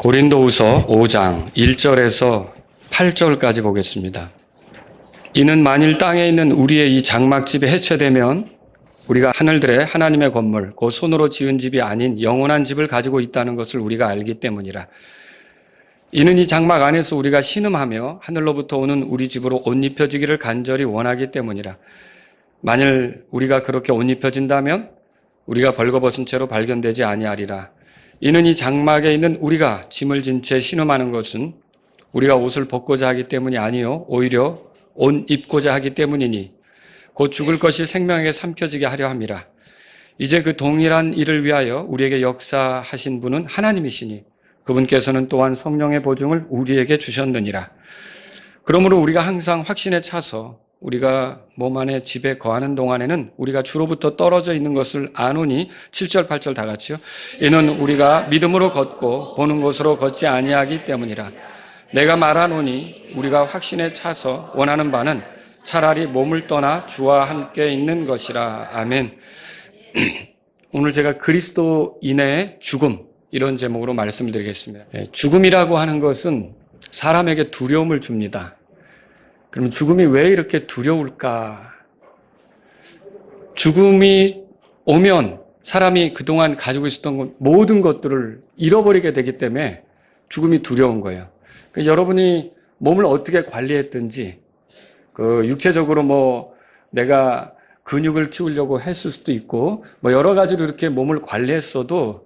고린도후서 5장 1절에서 8절까지 보겠습니다. 이는 만일 땅에 있는 우리의 이 장막집이 해체되면 우리가 하늘들의 하나님의 건물, 곧 손으로 지은 집이 아닌 영원한 집을 가지고 있다는 것을 우리가 알기 때문이라. 이는 이 장막 안에서 우리가 신음하며 하늘로부터 오는 우리 집으로 옷 입혀지기를 간절히 원하기 때문이라. 만일 우리가 그렇게 옷 입혀진다면 우리가 벌거벗은 채로 발견되지 아니하리라. 이는 이 장막에 있는 우리가 짐을 진 채 신음하는 것은 우리가 옷을 벗고자 하기 때문이 아니요 오히려 옷 입고자 하기 때문이니 곧 죽을 것이 생명에게 삼켜지게 하려 함이라. 이제 그 동일한 일을 위하여 우리에게 역사하신 분은 하나님이시니 그분께서는 또한 성령의 보증을 우리에게 주셨느니라. 그러므로 우리가 항상 확신에 차서 우리가 몸 안에 집에 거하는 동안에는 우리가 주로부터 떨어져 있는 것을 아노니 7절 8절 다 같이요. 이는 우리가 믿음으로 걷고 보는 곳으로 걷지 아니하기 때문이라. 내가 말하노니 우리가 확신에 차서 원하는 바는 차라리 몸을 떠나 주와 함께 있는 것이라. 아멘. 오늘 제가 그리스도인의 죽음 이런 제목으로 말씀드리겠습니다. 죽음이라고 하는 것은 사람에게 두려움을 줍니다. 그럼 죽음이 왜 이렇게 두려울까? 죽음이 오면 사람이 그동안 가지고 있었던 모든 것들을 잃어버리게 되기 때문에 죽음이 두려운 거예요. 그러니까 여러분이 몸을 어떻게 관리했든지 육체적으로 내가 근육을 키우려고 했을 수도 있고 여러 가지로 이렇게 몸을 관리했어도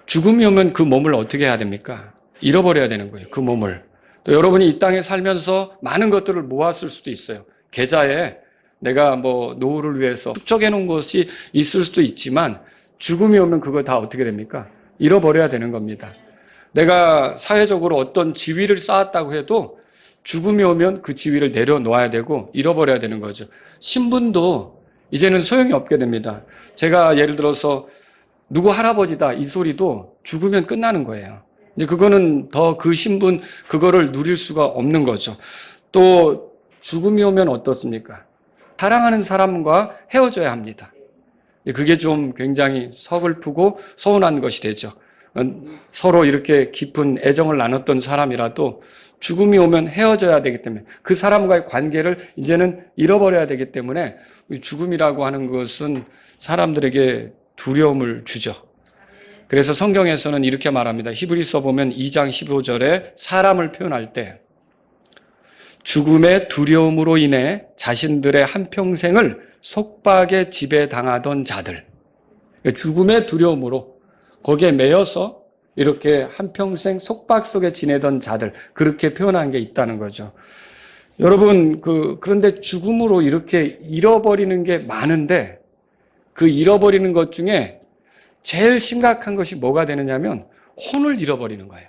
죽음이 오면 그 몸을 어떻게 해야 됩니까? 잃어버려야 되는 거예요. 그 몸을. 또 여러분이 이 땅에 살면서 많은 것들을 모았을 수도 있어요. 계좌에 내가 노후를 위해서 축적해 놓은 것이 있을 수도 있지만 죽음이 오면 그거 다 어떻게 됩니까? 잃어버려야 되는 겁니다. 내가 사회적으로 어떤 지위를 쌓았다고 해도 죽음이 오면 그 지위를 내려놓아야 되고 잃어버려야 되는 거죠. 신분도 이제는 소용이 없게 됩니다. 제가 예를 들어서 누구 할아버지다 이 소리도 죽으면 끝나는 거예요. 근데 그거는 더 그 신분 그거를 누릴 수가 없는 거죠. 또 죽음이 오면 어떻습니까? 사랑하는 사람과 헤어져야 합니다. 그게 좀 굉장히 서글프고 서운한 것이 되죠. 서로 이렇게 깊은 애정을 나눴던 사람이라도 죽음이 오면 헤어져야 되기 때문에 그 사람과의 관계를 이제는 잃어버려야 되기 때문에 죽음이라고 하는 것은 사람들에게 두려움을 주죠. 그래서 성경에서는 이렇게 말합니다. 히브리서 보면 2장 15절에 사람을 표현할 때 죽음의 두려움으로 인해 자신들의 한평생을 속박에 지배당하던 자들, 죽음의 두려움으로 거기에 매여서 이렇게 한평생 속박 속에 지내던 자들, 그렇게 표현한 게 있다는 거죠. 여러분, 그런데 죽음으로 이렇게 잃어버리는 게 많은데 그 잃어버리는 것 중에 제일 심각한 것이 뭐가 되느냐면 혼을 잃어버리는 거예요.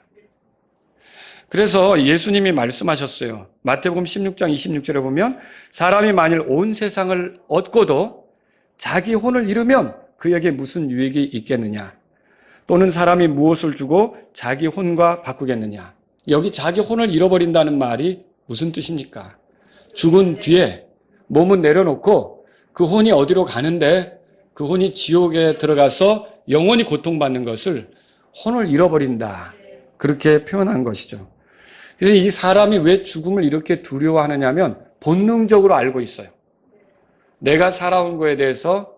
그래서 예수님이 말씀하셨어요. 마태복음 16장 26절에 보면 사람이 만일 온 세상을 얻고도 자기 혼을 잃으면 그에게 무슨 유익이 있겠느냐? 또는 사람이 무엇을 주고 자기 혼과 바꾸겠느냐? 여기 자기 혼을 잃어버린다는 말이 무슨 뜻입니까? 죽은 뒤에 몸은 내려놓고 그 혼이 어디로 가는데 그 혼이 지옥에 들어가서 영원히 고통받는 것을 혼을 잃어버린다. 그렇게 표현한 것이죠. 그래서 이 사람이 왜 죽음을 이렇게 두려워하느냐 하면 본능적으로 알고 있어요. 내가 살아온 거에 대해서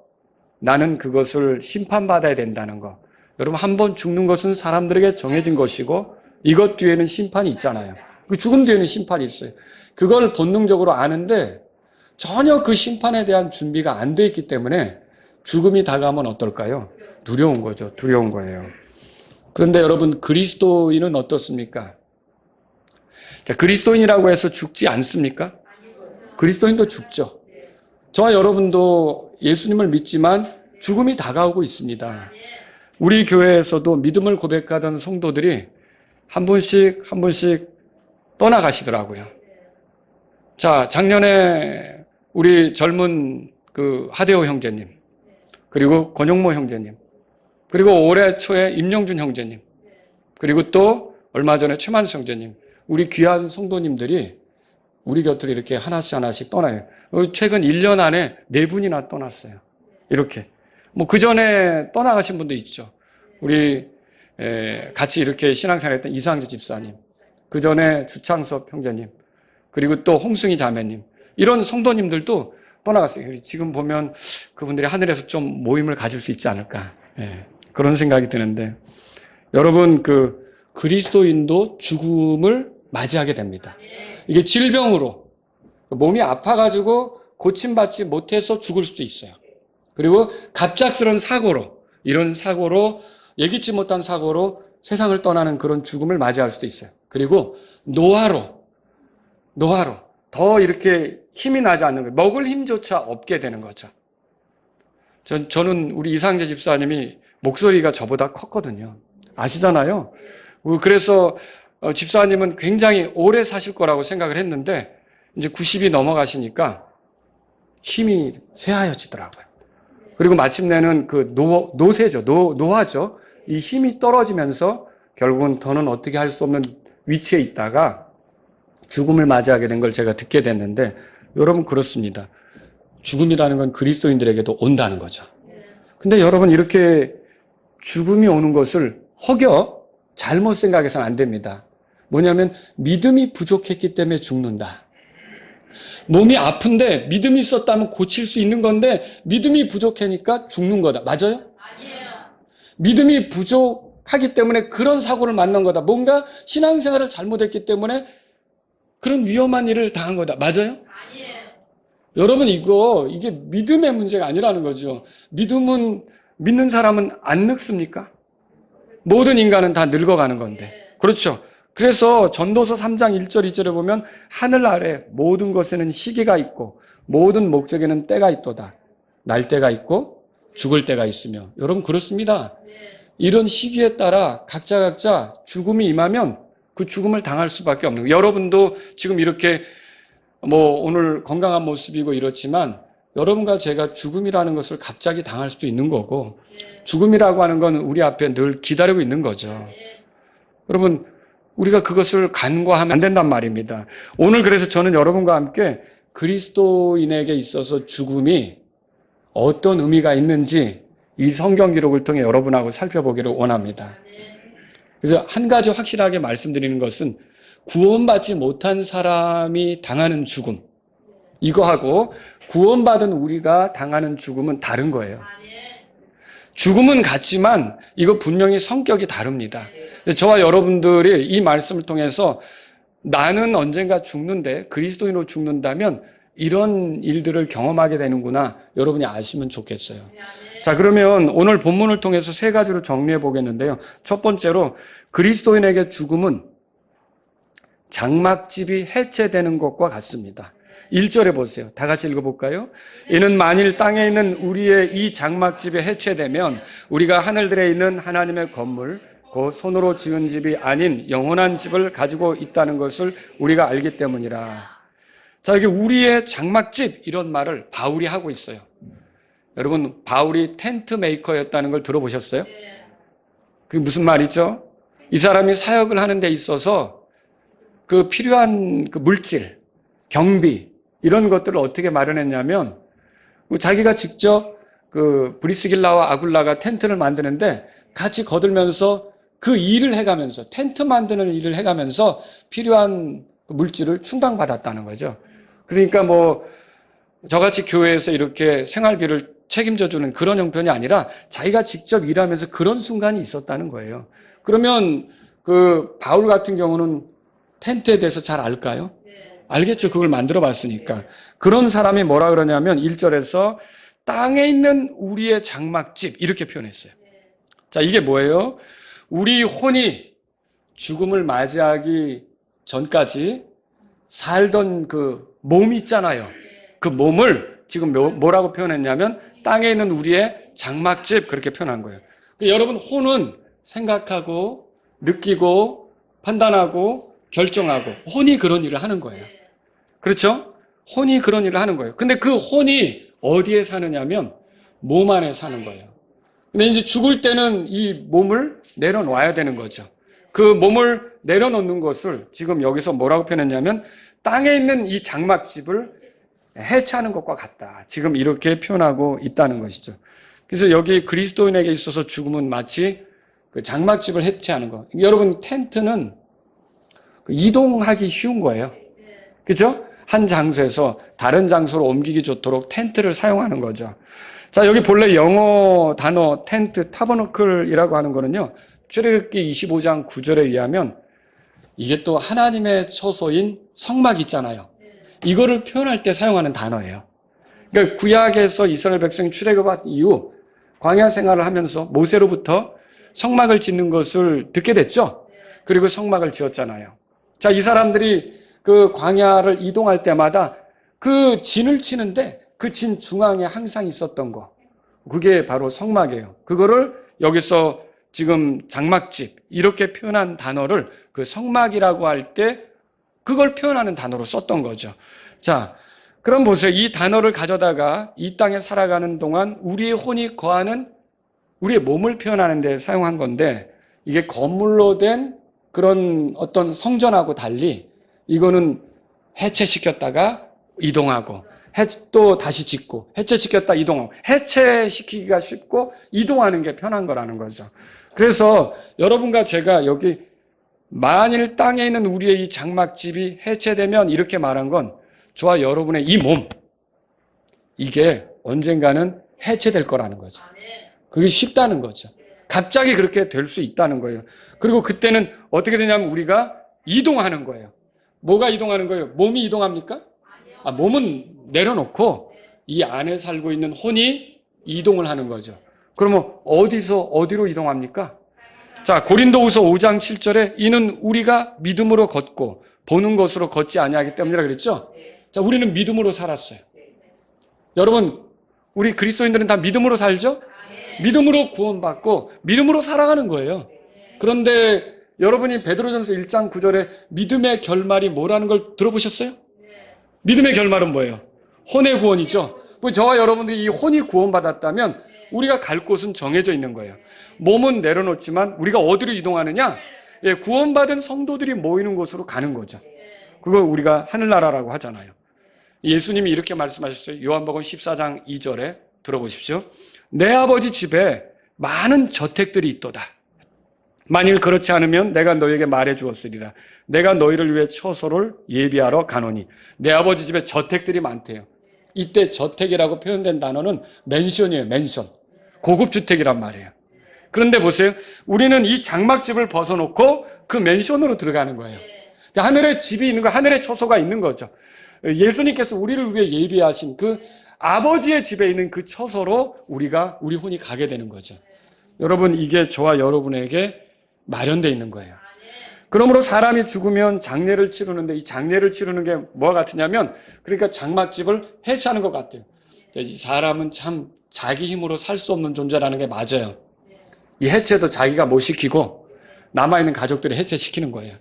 나는 그것을 심판받아야 된다는 거. 여러분, 한 번 죽는 것은 사람들에게 정해진 것이고 이것 뒤에는 심판이 있잖아요. 그 죽음 뒤에는 심판이 있어요. 그걸 본능적으로 아는데 전혀 그 심판에 대한 준비가 안 돼 있기 때문에 죽음이 다가오면 어떨까요? 두려운 거죠. 두려운 거예요. 그런데 여러분, 그리스도인은 어떻습니까? 자, 그리스도인이라고 해서 죽지 않습니까? 그리스도인도 죽죠. 저와 여러분도 예수님을 믿지만 죽음이 다가오고 있습니다. 우리 교회에서도 믿음을 고백하던 성도들이 한 분씩 떠나가시더라고요. 자, 작년에 우리 젊은 하대호 형제님, 그리고 권용모 형제님, 그리고 올해 초에 임영준 형제님, 그리고 또 얼마 전에 최만수 형제님, 우리 귀한 성도님들이 우리 곁으로 이렇게 하나씩 떠나요. 최근 1년 안에 4분이나 떠났어요. 이렇게. 그 전에 떠나가신 분도 있죠. 우리 같이 이렇게 신앙생활했던 이상재 집사님, 그 전에 주창섭 형제님, 그리고 또 홍승희 자매님, 이런 성도님들도 떠나갔어요. 지금 보면 그분들이 하늘에서 좀 모임을 가질 수 있지 않을까, 그런 생각이 드는데, 여러분, 그리스도인도 죽음을 맞이하게 됩니다. 이게 질병으로 몸이 아파가지고 고침받지 못해서 죽을 수도 있어요. 그리고 갑작스러운 사고로, 이런 사고로, 예기치 못한 사고로 세상을 떠나는 그런 죽음을 맞이할 수도 있어요. 그리고 노화로 더 이렇게 힘이 나지 않는 거예요. 먹을 힘조차 없게 되는 거죠. 저는 우리 이상재 집사님이 목소리가 저보다 컸거든요. 아시잖아요. 그래서 집사님은 굉장히 오래 사실 거라고 생각을 했는데 이제 90이 넘어가시니까 힘이 쇠하여지더라고요. 그리고 마침내는 노화죠. 이 힘이 떨어지면서 결국은 더는 어떻게 할 수 없는 위치에 있다가 죽음을 맞이하게 된 걸 제가 듣게 됐는데, 여러분 그렇습니다. 죽음이라는 건 그리스도인들에게도 온다는 거죠. 근데 여러분, 이렇게 죽음이 오는 것을 혹여 잘못 생각해서는 안 됩니다. 뭐냐면 믿음이 부족했기 때문에 죽는다. 몸이 아픈데 믿음이 있었다면 고칠 수 있는 건데 믿음이 부족하니까 죽는 거다. 맞아요? 아니에요. 믿음이 부족하기 때문에 그런 사고를 만난 거다. 뭔가 신앙생활을 잘못했기 때문에 그런 위험한 일을 당한 거다. 맞아요? 아니에요. 여러분, 이게 믿음의 문제가 아니라는 거죠. 믿는 사람은 안 늙습니까? 모든 인간은 다 늙어가는 건데. 그렇죠. 그래서 전도서 3장 1절 2절에 보면 하늘 아래 모든 것에는 시기가 있고 모든 목적에는 때가 있도다. 날 때가 있고 죽을 때가 있으며. 여러분 그렇습니다. 이런 시기에 따라 각자 죽음이 임하면 그 죽음을 당할 수밖에 없는 거예요. 여러분도 지금 이렇게 오늘 건강한 모습이고 이렇지만 여러분과 제가 죽음이라는 것을 갑자기 당할 수도 있는 거고, 죽음이라고 하는 건 우리 앞에 늘 기다리고 있는 거죠. 여러분, 우리가 그것을 간과하면 안 된단 말입니다. 오늘 그래서 저는 여러분과 함께 그리스도인에게 있어서 죽음이 어떤 의미가 있는지 이 성경 기록을 통해 여러분하고 살펴보기를 원합니다. 그래서 한 가지 확실하게 말씀드리는 것은 구원받지 못한 사람이 당하는 죽음, 이거하고 구원받은 우리가 당하는 죽음은 다른 거예요. 죽음은 같지만 이거 분명히 성격이 다릅니다. 저와 여러분들이 이 말씀을 통해서 나는 언젠가 죽는데 그리스도인으로 죽는다면 이런 일들을 경험하게 되는구나, 여러분이 아시면 좋겠어요. 자, 그러면 오늘 본문을 통해서 세 가지로 정리해 보겠는데요. 첫 번째로 그리스도인에게 죽음은 장막집이 해체되는 것과 같습니다. 1절에 보세요. 다 같이 읽어볼까요? 이는 만일 땅에 있는 우리의 이 장막집이 해체되면 우리가 하늘들에 있는 하나님의 건물, 그 손으로 지은 집이 아닌 영원한 집을 가지고 있다는 것을 우리가 알기 때문이라. 자, 이게 우리의 장막집, 이런 말을 바울이 하고 있어요. 여러분, 바울이 텐트 메이커였다는 걸 들어보셨어요? 그게 무슨 말이죠? 이 사람이 사역을 하는 데 있어서 그 필요한 그 물질, 경비, 이런 것들을 어떻게 마련했냐면, 자기가 직접 그 브리스길라와 아굴라가 텐트를 만드는데 같이 거들면서 그 일을 해가면서, 텐트 만드는 일을 해가면서 필요한 물질을 충당받았다는 거죠. 그러니까 저같이 교회에서 이렇게 생활비를 책임져주는 그런 형편이 아니라 자기가 직접 일하면서 그런 순간이 있었다는 거예요. 그러면 그 바울 같은 경우는 텐트에 대해서 잘 알까요? 알겠죠. 그걸 만들어 봤으니까. 그런 사람이 뭐라 그러냐면 1절에서 땅에 있는 우리의 장막집, 이렇게 표현했어요. 자, 이게 뭐예요? 우리 혼이 죽음을 맞이하기 전까지 살던 그 몸이 있잖아요. 그 몸을 지금 뭐라고 표현했냐면 땅에 있는 우리의 장막집, 그렇게 표현한 거예요. 여러분, 혼은 생각하고 느끼고 판단하고 결정하고, 혼이 그런 일을 하는 거예요. 그렇죠? 혼이 그런 일을 하는 거예요. 근데 그 혼이 어디에 사느냐면 몸 안에 사는 거예요. 근데 이제 죽을 때는 이 몸을 내려놔야 되는 거죠. 그 몸을 내려놓는 것을 지금 여기서 뭐라고 표현했냐면 땅에 있는 이 장막집을 해체하는 것과 같다. 지금 이렇게 표현하고 있다는 것이죠. 그래서 여기 그리스도인에게 있어서 죽음은 마치 그 장막집을 해체하는 거. 여러분 텐트는 이동하기 쉬운 거예요. 그죠? 한 장소에서 다른 장소로 옮기기 좋도록 텐트를 사용하는 거죠. 자, 여기 본래 영어 단어 텐트, 타버너클이라고 하는 거는요. 출애굽기 25장 9절에 의하면 이게 또 하나님의 처소인 성막 있잖아요. 이거를 표현할 때 사용하는 단어예요. 그러니까 구약에서 이스라엘 백성 출애굽한 이후 광야 생활을 하면서 모세로부터 성막을 짓는 것을 듣게 됐죠. 그리고 성막을 지었잖아요. 자, 이 사람들이 그 광야를 이동할 때마다 그 진을 치는데 그 진 중앙에 항상 있었던 거. 그게 바로 성막이에요. 그거를 여기서 지금 장막집 이렇게 표현한 단어를 그 성막이라고 할 때 그걸 표현하는 단어로 썼던 거죠. 자, 그럼 보세요. 이 단어를 가져다가 이 땅에 살아가는 동안 우리의 혼이 거하는 우리의 몸을 표현하는 데 사용한 건데 이게 건물로 된 그런 어떤 성전하고 달리 이거는 해체시켰다가 이동하고 또 다시 짓고 해체시켰다 이동하고 해체시키기가 쉽고 이동하는 게 편한 거라는 거죠. 그래서 여러분과 제가 여기 만일 땅에 있는 우리의 이 장막집이 해체되면 이렇게 말한 건 저와 여러분의 이 몸 이게 언젠가는 해체될 거라는 거죠. 그게 쉽다는 거죠. 갑자기 그렇게 될 수 있다는 거예요. 그리고 그때는 어떻게 되냐면 우리가 이동하는 거예요. 뭐가 이동하는 거예요? 몸이 이동합니까? 몸은 내려놓고 이 안에 살고 있는 혼이 이동을 하는 거죠. 그러면 어디서 어디로 이동합니까? 자, 고린도후서 5장 7절에 이는 우리가 믿음으로 걷고 보는 것으로 걷지 아니하기 때문이라 그랬죠? 자, 우리는 믿음으로 살았어요. 여러분, 우리 그리스도인들은 다 믿음으로 살죠? 믿음으로 구원받고 믿음으로 살아가는 거예요. 그런데 여러분이 베드로전서 1장 9절에 믿음의 결말이 뭐라는 걸 들어보셨어요? 믿음의 결말은 뭐예요? 혼의 구원이죠. 저와 여러분들이 이 혼이 구원받았다면 우리가 갈 곳은 정해져 있는 거예요. 몸은 내려놓지만 우리가 어디로 이동하느냐? 구원받은 성도들이 모이는 곳으로 가는 거죠. 그걸 우리가 하늘나라라고 하잖아요. 예수님이 이렇게 말씀하셨어요. 요한복음 14장 2절에 들어보십시오. 내 아버지 집에 많은 저택들이 있도다. 만일 그렇지 않으면 내가 너에게 말해 주었으리라. 내가 너희를 위해 처소를 예비하러 가노니. 내 아버지 집에 저택들이 많대요. 이때 저택이라고 표현된 단어는 맨션이에요. 맨션. 고급 주택이란 말이에요. 그런데 보세요. 우리는 이 장막집을 벗어놓고 그 맨션으로 들어가는 거예요. 하늘에 집이 있는 거, 하늘에 처소가 있는 거죠. 예수님께서 우리를 위해 예비하신 그 아버지의 집에 있는 그 처소로 우리 혼이 가게 되는 거죠. 여러분, 이게 저와 여러분에게 마련되어 있는 거예요. 그러므로 사람이 죽으면 장례를 치르는데 이 장례를 치르는 게 뭐가 같으냐면 그러니까 장막집을 해체하는 것 같아요. 이 사람은 참 자기 힘으로 살 수 없는 존재라는 게 맞아요. 이 해체도 자기가 못 시키고 남아있는 가족들이 해체시키는 거예요.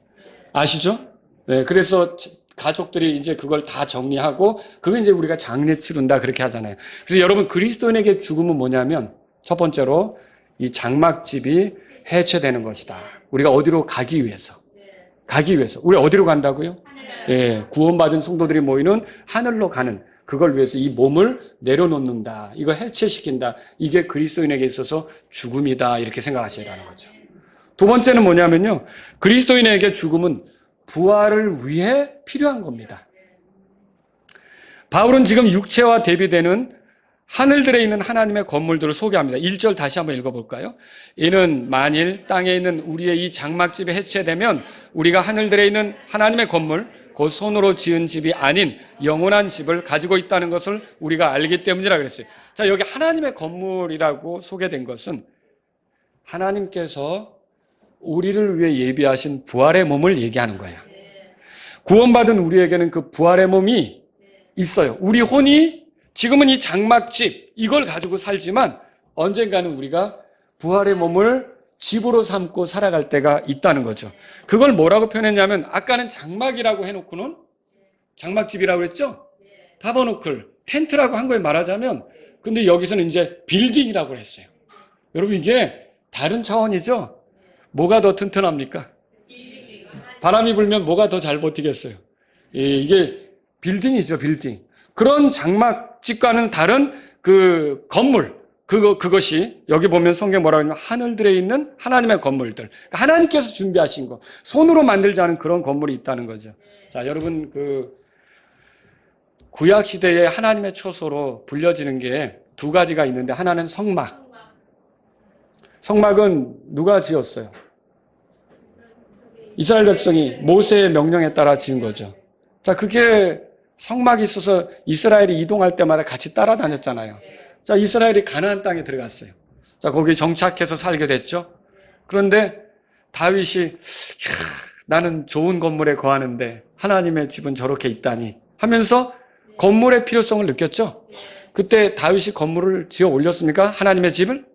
아시죠? 네, 그래서 가족들이 이제 그걸 다 정리하고 그걸 이제 우리가 장례 치른다 그렇게 하잖아요. 그래서 여러분 그리스도인에게 죽음은 뭐냐면 첫 번째로 이 장막집이 해체되는 것이다. 우리가 어디로 가기 위해서. 우리 어디로 간다고요? 예, 구원받은 성도들이 모이는 하늘로 가는 그걸 위해서 이 몸을 내려놓는다. 이거 해체시킨다. 이게 그리스도인에게 있어서 죽음이다. 이렇게 생각하셔야 하는 거죠. 두 번째는 뭐냐면요. 그리스도인에게 죽음은 부활을 위해 필요한 겁니다. 바울은 지금 육체와 대비되는 하늘들에 있는 하나님의 건물들을 소개합니다. 1절 다시 한번 읽어볼까요? 이는 만일 땅에 있는 우리의 이 장막집이 해체되면 우리가 하늘들에 있는 하나님의 건물, 곧 손으로 지은 집이 아닌 영원한 집을 가지고 있다는 것을 우리가 알기 때문이라 그랬어요. 자, 여기 하나님의 건물이라고 소개된 것은 하나님께서 우리를 위해 예비하신 부활의 몸을 얘기하는 거예요. 구원받은 우리에게는 그 부활의 몸이 있어요. 우리 혼이 지금은 이 장막집 이걸 가지고 살지만 언젠가는 우리가 부활의 몸을 집으로 삼고 살아갈 때가 있다는 거죠. 그걸 뭐라고 표현했냐면 아까는 장막이라고 해놓고는 장막집이라고 했죠? 타버너클, 텐트라고 한 거에 말하자면 근데 여기서는 이제 빌딩이라고 했어요. 여러분 이게 다른 차원이죠? 뭐가 더 튼튼합니까? 바람이 불면 뭐가 더 잘 버티겠어요? 이게 빌딩이죠, 빌딩. 그런 장막집과는 다른 그 건물, 그것이 여기 보면 성경 뭐라고 하냐면 하늘들에 있는 하나님의 건물들. 그러니까 하나님께서 준비하신 거. 손으로 만들지 않은 그런 건물이 있다는 거죠. 자, 여러분 구약 시대에 하나님의 초소로 불려지는 게 두 가지가 있는데 하나는 성막. 성막은 누가 지었어요? 이스라엘 백성이 모세의 명령에 따라 지은 거죠. 자, 그게 성막이 있어서 이스라엘이 이동할 때마다 같이 따라다녔잖아요. 자, 이스라엘이 가나안 땅에 들어갔어요. 자, 거기 정착해서 살게 됐죠. 그런데 다윗이 나는 좋은 건물에 거하는데 하나님의 집은 저렇게 있다니 하면서 건물의 필요성을 느꼈죠. 그때 다윗이 건물을 지어 올렸습니까? 하나님의 집을?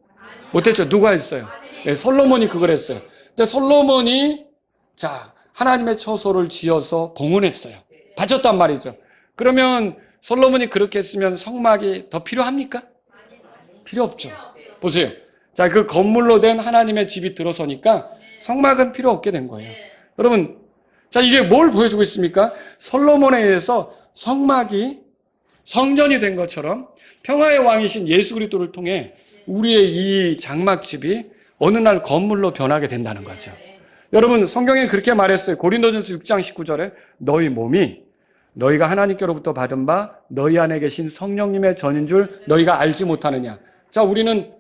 못했죠. 누가 했어요? 네, 솔로몬이 그걸 했어요. 근데 솔로몬이 자, 하나님의 처소를 지어서 봉헌했어요. 바쳤단 말이죠. 그러면 솔로몬이 그렇게 했으면 성막이 더 필요합니까? 필요 없죠. 보세요. 자, 그 건물로 된 하나님의 집이 들어서니까 성막은 필요 없게 된 거예요. 여러분, 자, 이게 뭘 보여주고 있습니까? 솔로몬에 의해서 성막이 성전이 된 것처럼 평화의 왕이신 예수 그리스도를 통해 우리의 이 장막집이 어느 날 건물로 변하게 된다는 거죠. 여러분, 성경에 그렇게 말했어요. 고린도전서 6장 19절에 너희 몸이 너희가 하나님께로부터 받은 바 너희 안에 계신 성령님의 전인 줄 너희가 알지 못하느냐. 자, 우리는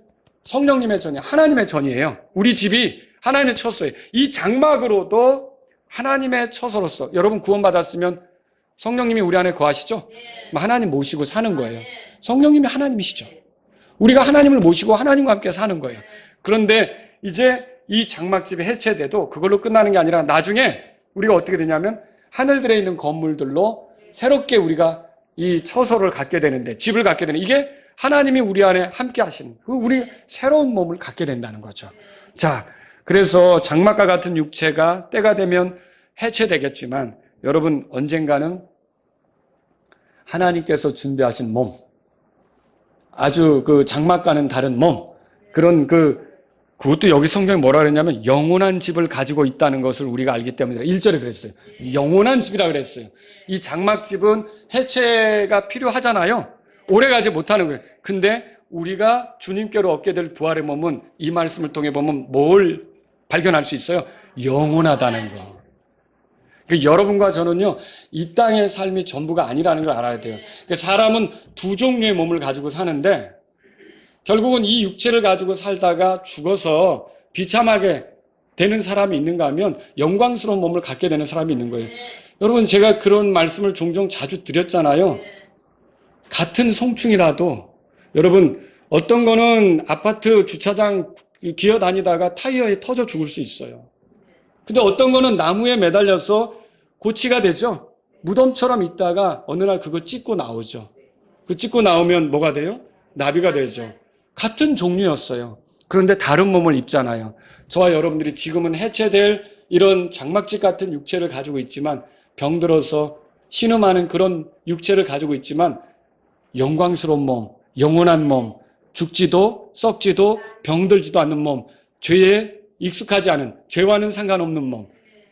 성령님의 전이 하나님의 전이에요. 우리 집이 하나님의 처소예요. 이 장막으로도 하나님의 처소로서 여러분 구원받았으면 성령님이 우리 안에 거하시죠? 하나님 모시고 사는 거예요. 성령님이 하나님이시죠. 우리가 하나님을 모시고 하나님과 함께 사는 거예요. 그런데 이제 이 장막집이 해체돼도 그걸로 끝나는 게 아니라 나중에 우리가 어떻게 되냐면 하늘들에 있는 건물들로 새롭게 우리가 이 처소를 갖게 되는데 집을 갖게 되는 이게 하나님이 우리 안에 함께 하시는 우리 새로운 몸을 갖게 된다는 거죠. 자, 그래서 장막과 같은 육체가 때가 되면 해체되겠지만 여러분 언젠가는 하나님께서 준비하신 몸, 아주 그 장막과는 다른 몸, 그런 그것도 여기 성경에 뭐라 그랬냐면 영원한 집을 가지고 있다는 것을 우리가 알기 때문에 1절에 그랬어요. 영원한 집이라 그랬어요. 이 장막집은 해체가 필요하잖아요. 오래 가지 못하는 거예요. 근데 우리가 주님께로 얻게 될 부활의 몸은 이 말씀을 통해 보면 뭘 발견할 수 있어요? 영원하다는 거. 여러분과 저는요, 이 땅의 삶이 전부가 아니라는 걸 알아야 돼요. 사람은 두 종류의 몸을 가지고 사는데 결국은 이 육체를 가지고 살다가 죽어서 비참하게 되는 사람이 있는가 하면 영광스러운 몸을 갖게 되는 사람이 있는 거예요. 여러분, 제가 그런 말씀을 종종 자주 드렸잖아요. 같은 성충이라도 여러분 어떤 거는 아파트 주차장 기어 다니다가 타이어에 터져 죽을 수 있어요. 근데 어떤 거는 나무에 매달려서 고치가 되죠. 무덤처럼 있다가 어느 날 그거 찢고 나오죠. 그 찢고 나오면 뭐가 돼요? 나비가 되죠. 같은 종류였어요. 그런데 다른 몸을 입잖아요. 저와 여러분들이 지금은 해체될 이런 장막집 같은 육체를 가지고 있지만 병들어서 신음하는 그런 육체를 가지고 있지만 영광스러운 몸, 영원한 몸, 죽지도 썩지도 병들지도 않는 몸, 죄에 익숙하지 않은, 죄와는 상관없는 몸,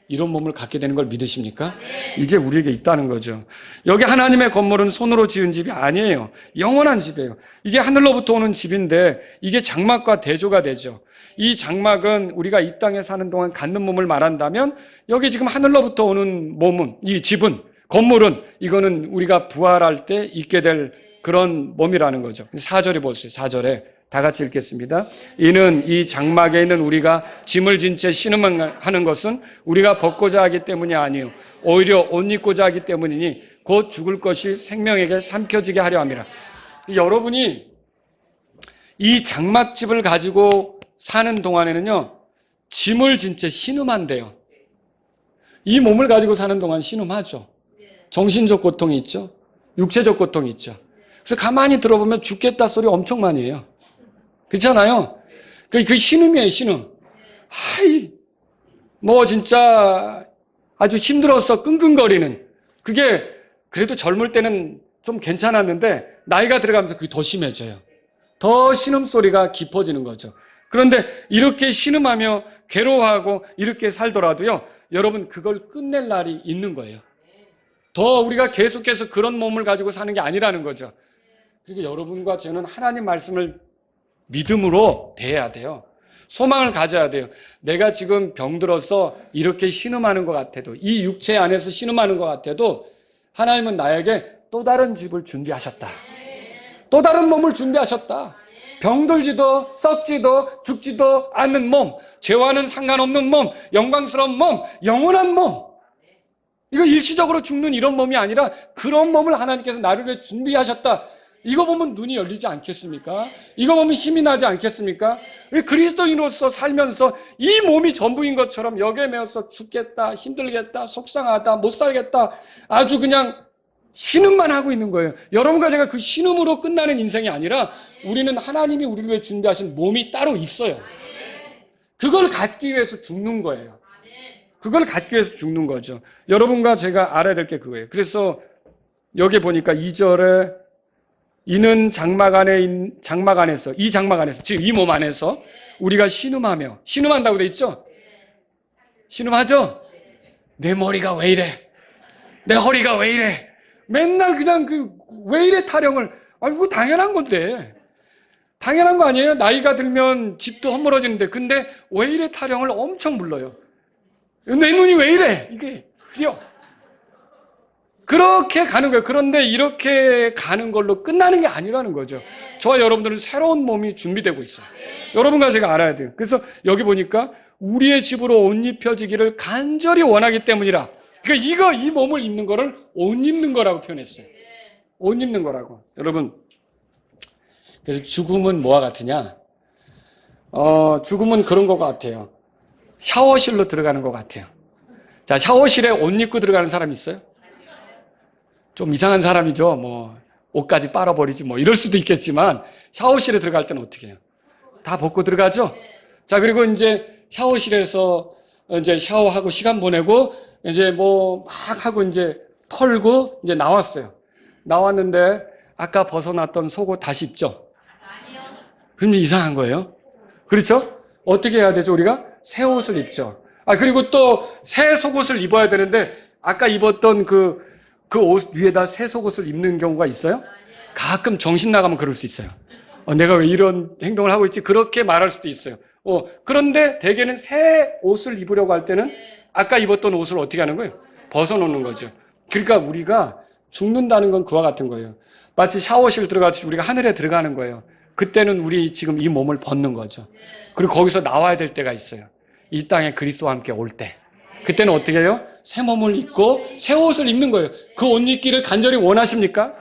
이런 몸을 갖게 되는 걸 믿으십니까? 이게 우리에게 있다는 거죠. 여기 하나님의 건물은 손으로 지은 집이 아니에요. 영원한 집이에요. 이게 하늘로부터 오는 집인데 이게 장막과 대조가 되죠. 이 장막은 우리가 이 땅에 사는 동안 갖는 몸을 말한다면 여기 지금 하늘로부터 오는 몸은, 이 집은, 건물은 이거는 우리가 부활할 때 있게 될 그런 몸이라는 거죠. 4절에 보세요. 4절에 다 같이 읽겠습니다. 이는 이 장막에 있는 우리가 짐을 진 채 신음하는 것은 우리가 벗고자 하기 때문이 아니요 오히려 옷 입고자 하기 때문이니 곧 죽을 것이 생명에게 삼켜지게 하려 함이라. 여러분이 이 장막집을 가지고 사는 동안에는요 짐을 진 채 신음한대요. 이 몸을 가지고 사는 동안 신음하죠. 정신적 고통이 있죠. 육체적 고통이 있죠. 그래서 가만히 들어보면 죽겠다 소리 엄청 많이 해요. 그렇잖아요. 그 신음이에요, 신음. 진짜 아주 힘들어서 끙끙거리는. 그게 그래도 젊을 때는 좀 괜찮았는데 나이가 들어가면서 그게 더 심해져요. 더 신음소리가 깊어지는 거죠. 그런데 이렇게 신음하며 괴로워하고 이렇게 살더라도요, 여러분 그걸 끝낼 날이 있는 거예요. 더 우리가 계속해서 그런 몸을 가지고 사는 게 아니라는 거죠. 그러니까 여러분과 저는 하나님 말씀을 믿음으로 대해야 돼요. 소망을 가져야 돼요. 내가 지금 병들어서 이렇게 신음하는 것 같아도, 이 육체 안에서 신음하는 것 같아도 하나님은 나에게 또 다른 집을 준비하셨다. 또 다른 몸을 준비하셨다. 병들지도 썩지도 죽지도 않는 몸, 죄와는 상관없는 몸, 영광스러운 몸, 영원한 몸. 이거 일시적으로 죽는 이런 몸이 아니라 그런 몸을 하나님께서 나를 위해 준비하셨다. 이거 보면 눈이 열리지 않겠습니까? 이거 보면 힘이 나지 않겠습니까? 그리스도인으로서 살면서 이 몸이 전부인 것처럼 여기에 매여서 죽겠다, 힘들겠다, 속상하다, 못 살겠다, 아주 그냥 신음만 하고 있는 거예요. 여러분과 제가 그 신음으로 끝나는 인생이 아니라 우리는 하나님이 우리를 위해 준비하신 몸이 따로 있어요. 그걸 갖기 위해서 죽는 거예요. 그걸 갖기 위해서 죽는 거죠. 여러분과 제가 알아야 될 게 그거예요. 그래서 여기 보니까 2절에 이는 장막 안에서, 즉 이 몸 안에서 우리가 신음하며, 신음한다고 돼 있죠? 신음하죠? 내 머리가 왜 이래? 내 허리가 왜 이래? 맨날 그냥 왜 이래 타령을, 아이고, 당연한 건데. 당연한 거 아니에요? 나이가 들면 집도 허물어지는데, 근데 왜 이래 타령을 엄청 불러요. 내 눈이 왜 이래? 이게, 그게요. 그렇게 가는 거예요. 그런데 이렇게 가는 걸로 끝나는 게 아니라는 거죠. 저와 여러분들은 새로운 몸이 준비되고 있어요. 여러분과 제가 알아야 돼요. 그래서 여기 보니까 우리의 집으로 옷 입혀지기를 간절히 원하기 때문이라. 그러니까 이 몸을 입는 거를 옷 입는 거라고 표현했어요. 옷 입는 거라고. 여러분, 그래서 죽음은 뭐와 같으냐? 죽음은 그런 것 같아요. 샤워실로 들어가는 것 같아요. 자, 샤워실에 옷 입고 들어가는 사람 있어요? 좀 이상한 사람이죠. 뭐 옷까지 빨아버리지 뭐 이럴 수도 있겠지만 샤워실에 들어갈 때는 어떻게 해요? 다 벗고 들어가죠? 자, 그리고 이제 샤워실에서 이제 샤워하고 시간 보내고 이제 뭐 막 하고 이제 털고 이제 나왔어요. 나왔는데 아까 벗어놨던 속옷 다시 입죠? 아니요. 그럼 이상한 거예요. 그렇죠? 어떻게 해야 되죠? 우리가 새 옷을 입죠. 그리고 또 새 속옷을 입어야 되는데 아까 입었던 그 옷 위에다 새 속옷을 입는 경우가 있어요? 가끔 정신 나가면 그럴 수 있어요. 내가 왜 이런 행동을 하고 있지? 그렇게 말할 수도 있어요. 그런데 대개는 새 옷을 입으려고 할 때는 아까 입었던 옷을 어떻게 하는 거예요? 벗어놓는 거죠. 그러니까 우리가 죽는다는 건 그와 같은 거예요. 마치 샤워실 들어가듯이 우리가 하늘에 들어가는 거예요. 그때는 우리 지금 이 몸을 벗는 거죠. 그리고 거기서 나와야 될 때가 있어요. 이 땅에 그리스도와 함께 올 때. 그때는 어떻게 해요? 새 몸을 입고 새 옷을 입는 거예요. 그 옷 입기를 간절히 원하십니까?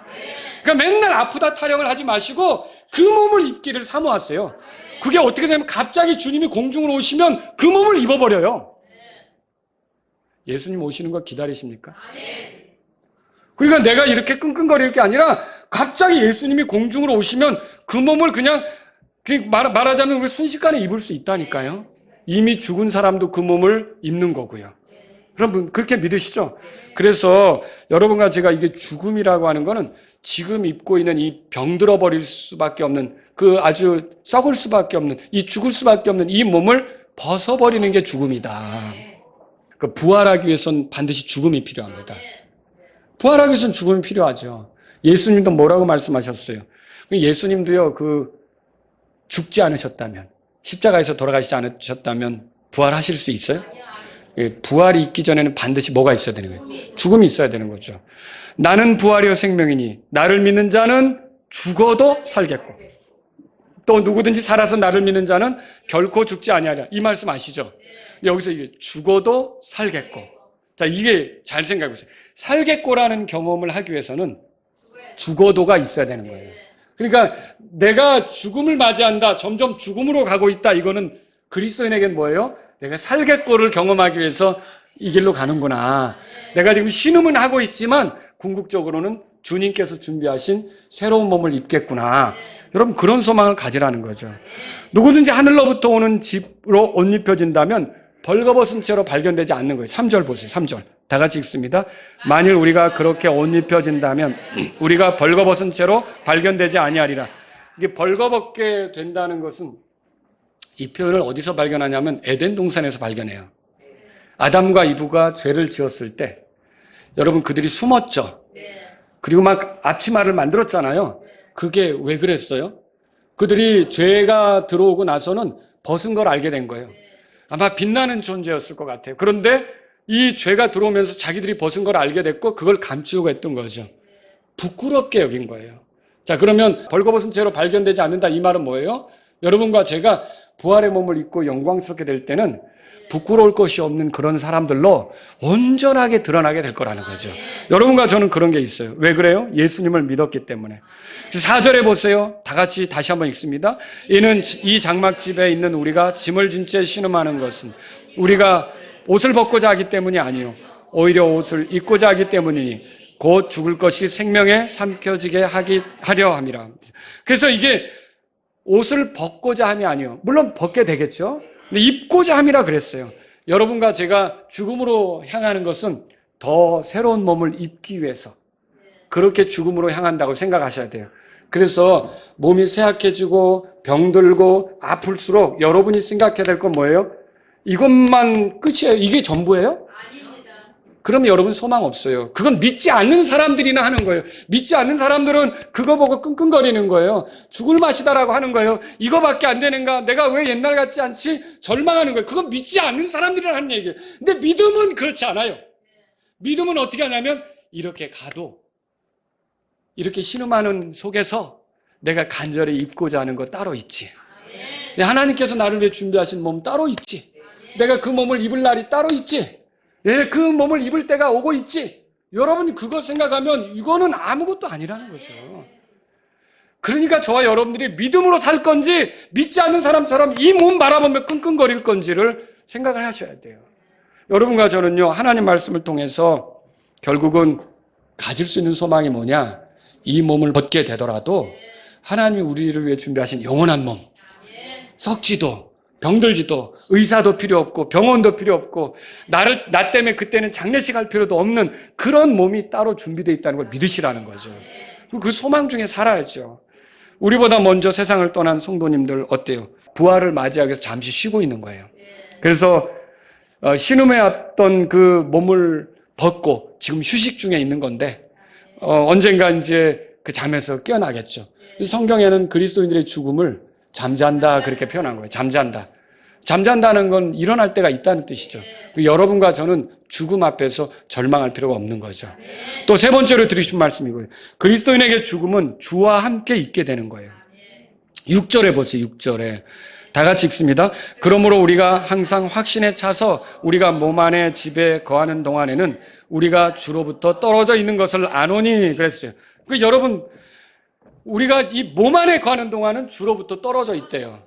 그러니까 맨날 아프다 타령을 하지 마시고 그 몸을 입기를 사모하세요. 그게 어떻게 되면 갑자기 주님이 공중으로 오시면 그 몸을 입어버려요. 예수님 오시는 거 기다리십니까? 그러니까 내가 이렇게 끙끙거릴 게 아니라 갑자기 예수님이 공중으로 오시면 그 몸을 그냥 말하자면 우리 순식간에 입을 수 있다니까요. 이미 죽은 사람도 그 몸을 입는 거고요. 여러분 그렇게 믿으시죠? 그래서 여러분과 제가 이게 죽음이라고 하는 거는 지금 입고 있는 이 병들어 버릴 수밖에 없는 그 아주 썩을 수밖에 없는 이 죽을 수밖에 없는 이 몸을 벗어버리는 게 죽음이다. 그 부활하기 위해서는 반드시 죽음이 필요합니다. 부활하기 위해서는 죽음이 필요하죠. 예수님도 뭐라고 말씀하셨어요? 예수님도요, 죽지 않으셨다면, 십자가에서 돌아가시지 않으셨다면 부활하실 수 있어요? 부활이 있기 전에는 반드시 뭐가 있어야 되는 거예요? 죽음이 있어야 되는 거죠. 나는 부활이요 생명이니 나를 믿는 자는 죽어도 살겠고 또 누구든지 살아서 나를 믿는 자는 결코 죽지 아니하리라. 이 말씀 아시죠? 여기서 이게 죽어도 살겠고. 자, 이게 잘 생각해 보세요. 살겠고라는 경험을 하기 위해서는 죽어도가 있어야 되는 거예요. 그러니까 내가 죽음을 맞이한다, 점점 죽음으로 가고 있다, 이거는 그리스도인에게는 뭐예요? 내가 살겠고를 경험하기 위해서 이 길로 가는구나. 내가 지금 신음은 하고 있지만 궁극적으로는 주님께서 준비하신 새로운 몸을 입겠구나. 여러분 그런 소망을 가지라는 거죠. 누구든지 하늘로부터 오는 집으로 옷 입혀진다면 벌거벗은 채로 발견되지 않는 거예요. 3절 보세요. 3절. 다 같이 읽습니다. 만일 우리가 그렇게 옷 입혀진다면 우리가 벌거벗은 채로 발견되지 아니하리라. 이게 벌거벗게 된다는 것은 이 표현을 어디서 발견하냐면 에덴 동산에서 발견해요. 아담과 이브가 죄를 지었을 때 여러분 그들이 숨었죠. 그리고 막 앞치마를 만들었잖아요. 그게 왜 그랬어요? 그들이 죄가 들어오고 나서는 벗은 걸 알게 된 거예요. 아마 빛나는 존재였을 것 같아요. 그런데 이 죄가 들어오면서 자기들이 벗은 걸 알게 됐고 그걸 감추려고 했던 거죠. 부끄럽게 여긴 거예요. 자, 그러면 벌거벗은 채로 발견되지 않는다, 이 말은 뭐예요? 여러분과 제가 부활의 몸을 입고 영광스럽게 될 때는 부끄러울 것이 없는 그런 사람들로 온전하게 드러나게 될 거라는 거죠. 여러분과 저는 그런 게 있어요. 왜 그래요? 예수님을 믿었기 때문에. 4절에 보세요. 다 같이 다시 한번 읽습니다. 이는 이 장막집에 있는 우리가 짐을 진 채 신음하는 것은 우리가 옷을 벗고자 하기 때문이 아니요 오히려 옷을 입고자 하기 때문이니 곧 죽을 것이 생명에 삼켜지게 하려 함이라. 그래서 이게 옷을 벗고자 함이 아니요, 물론 벗게 되겠죠. 근데 입고자 함이라 그랬어요. 여러분과 제가 죽음으로 향하는 것은 더 새로운 몸을 입기 위해서 그렇게 죽음으로 향한다고 생각하셔야 돼요. 그래서 몸이 쇠약해지고 병들고 아플수록 여러분이 생각해야 될 건 뭐예요? 이것만 끝이에요? 이게 전부예요? 그럼 여러분 소망 없어요. 그건 믿지 않는 사람들이나 하는 거예요. 믿지 않는 사람들은 그거 보고 끙끙거리는 거예요. 죽을 맛이다라고 하는 거예요. 이거밖에 안 되는가? 내가 왜 옛날 같지 않지? 절망하는 거예요. 그건 믿지 않는 사람들이랑 하는 얘기예요. 근데 믿음은 그렇지 않아요. 믿음은 어떻게 하냐면 이렇게 가도 이렇게 신음하는 속에서 내가 간절히 입고자 하는 거 따로 있지. 하나님께서 나를 위해 준비하신 몸 따로 있지. 내가 그 몸을 입을 날이 따로 있지. 그 몸을 입을 때가 오고 있지. 여러분이 그거 생각하면 이거는 아무것도 아니라는 거죠. 그러니까 저와 여러분들이 믿음으로 살 건지 믿지 않는 사람처럼 이 몸 바라보며 끙끙거릴 건지를 생각을 하셔야 돼요. 여러분과 저는요, 하나님 말씀을 통해서 결국은 가질 수 있는 소망이 뭐냐? 이 몸을 벗게 되더라도 하나님이 우리를 위해 준비하신 영원한 몸, 썩지도 병들지도 의사도 필요 없고 병원도 필요 없고 나 때문에 그때는 장례식 할 필요도 없는 그런 몸이 따로 준비되어 있다는 걸 믿으시라는 거죠. 그 소망 중에 살아야죠. 우리보다 먼저 세상을 떠난 성도님들 어때요? 부활을 맞이하기 위해서 잠시 쉬고 있는 거예요. 그래서 신음해왔던 그 몸을 벗고 지금 휴식 중에 있는 건데 언젠가 이제 그 잠에서 깨어나겠죠. 성경에는 그리스도인들의 죽음을 잠잔다 그렇게 표현한 거예요. 잠잔다. 잠잔다는 건 일어날 때가 있다는 뜻이죠. 여러분과 저는 죽음 앞에서 절망할 필요가 없는 거죠. 또 세 번째로 드리신 말씀이고요. 그리스도인에게 죽음은 주와 함께 있게 되는 거예요. 6절에 보세요. 6절에. 다 같이 읽습니다. 그러므로 우리가 항상 확신에 차서 우리가 몸 안에 집에 거하는 동안에는 우리가 주로부터 떨어져 있는 것을 아노니 그랬어요. 여러분, 우리가 이 몸 안에 거하는 동안은 주로부터 떨어져 있대요.